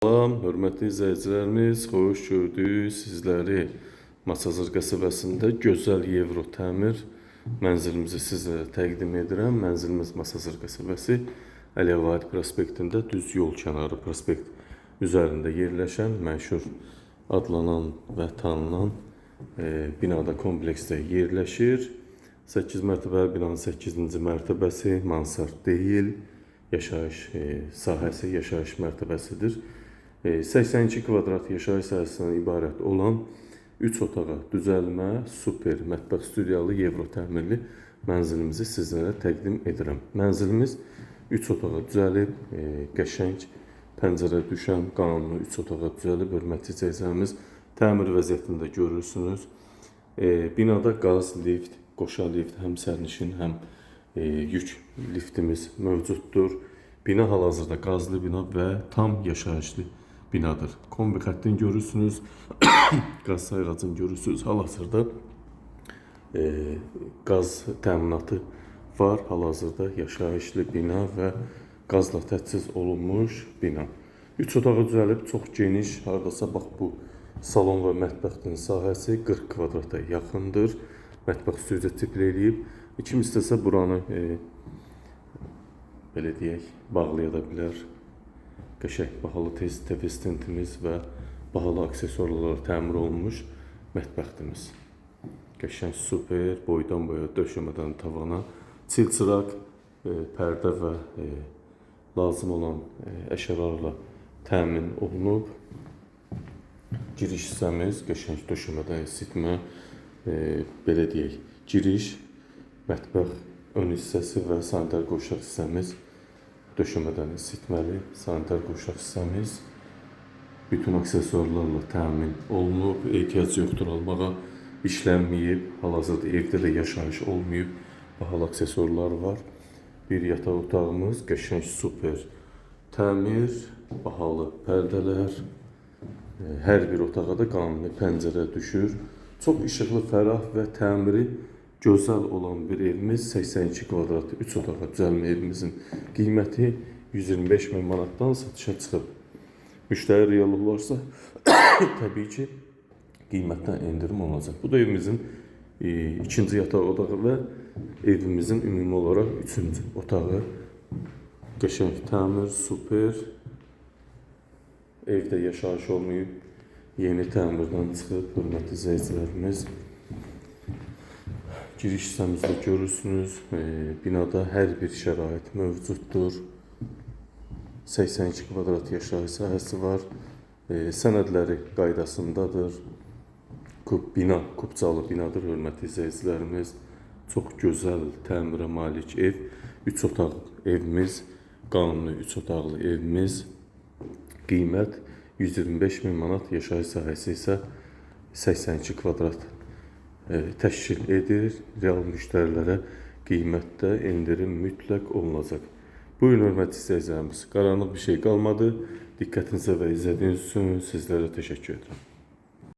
Salam, hörmətli izləyicilərimiz, xoş gördük sizləri. Masazır qəsəbəsində gözəl Evro təmir mənzilimizi sizlərə təqdim edirəm. Mənzilimiz Masazır qəsəbəsi Əliyə Vahid prospektində düz yol kənarı prospekt üzərində yerləşən məşhur adlanan və tanınan binada kompleksdə yerləşir. 8 mərtəbəli binanın 8-ci mərtəbəsi mansard deyil, yaşayış sahəsi, yaşayış mərtəbəsidir. 82 kvadrat yaşayış sahəsindən ibarət olan 3 otağa düzəlmə, super mətbəx studiyalı Evro təmirli mənzilimizi sizlərə təqdim edirəm. Mənzilimiz 3 otağa düzəlib, qəşəng pəncərə düşən qanunlu 3 otağa düzəlib, hörmətli izləyicilərimiz təmir vəziyyətində görürsünüz. Binada qaz lift, qoşa lift, həm sərnişin, həm yük liftimiz mövcuddur. Bina hal-hazırda qazlı bina və tam yaşayışlı binadır. Kombi xəttini görürsünüz, qaz sayğacını görürsünüz. Hal-hazırda qaz təminatı var. Hal-hazırda yaşayışlı bina və qazla təchiz olunmuş bina. 3 otağa düzəlib, çox geniş, hardasa bax bu salon və mətbəxin sahəsi 40 kvadrata yaxındır. Mətbəx stüdiyo tipli eləyib. Kim istəsə buranı belə deyək, bağlaya da bilər. Qəşəng bahalı testimiz və bahalı aksesuarlarla təmir olunmuş mətbəximiz. Qəşəng super, boydan boya, döşəmədən tavana, çilçıraq, pərdə və lazım olan əşyalarla təmin olunub. Giriş hissəmiz qəşəng döşəmədən isitmə, belə deyək, giriş, mətbəx ön hissəsi və sanitar qoşaq hissəmiz döşəmədən isitməli. Sanitar qoşaq hissəmiz bütün aksesuarlarla təmin olunub, ehtiyac yoxdur almağa, işlənməyib, hal-hazırda evdə də yaşayış olmayıb, bahalı aksesuarlar var. Bir yataq otağımız, qəşəng super təmir, bahalı pərdələr, hər bir otağa da qanunlu pəncərə düşür. Çox işıqlı, fərah və təmiri gözəl olan bir evimiz, 82 kvadrat 3 otağa düzəlmə evimizin qiyməti 125 min manatdan satışa çıxıb. Müştəri real olarsa, təbii ki, qiymətdən endirim olacaq. Bu da evimizin ikinci yataq otağı və evimizin ümumi olaraq 3-cü otağı. Qəşəng təmir, super. Evdə yaşayış olmayıb, yeni təmirdən çıxıb, hörmətli izləyicilərimiz. Giriş hissəmizdə görürsünüz, binada hər bir şərait mövcuddur. 82 kvadrat yaşayış sahəsi var, sənədləri qaydasındadır. Bina, kubcalı binadır, hörmətli izləyicilərimiz. Çox gözəl təmirə malik ev, 3 otaq evimiz, qanunlu 3 otaqlı evimiz. Qiymət 125 min manat, yaşayış sahəsi isə 82 kvadrat təşkil edir. Real müştərilərə qiymətdə endirim mütləq olunacaq. Buyurun, hörmətli izləyicilərimiz, qaranlıq bir şey qalmadı. Diqqətinizə və izlədiyiniz üçün sizlərə təşəkkür edirəm.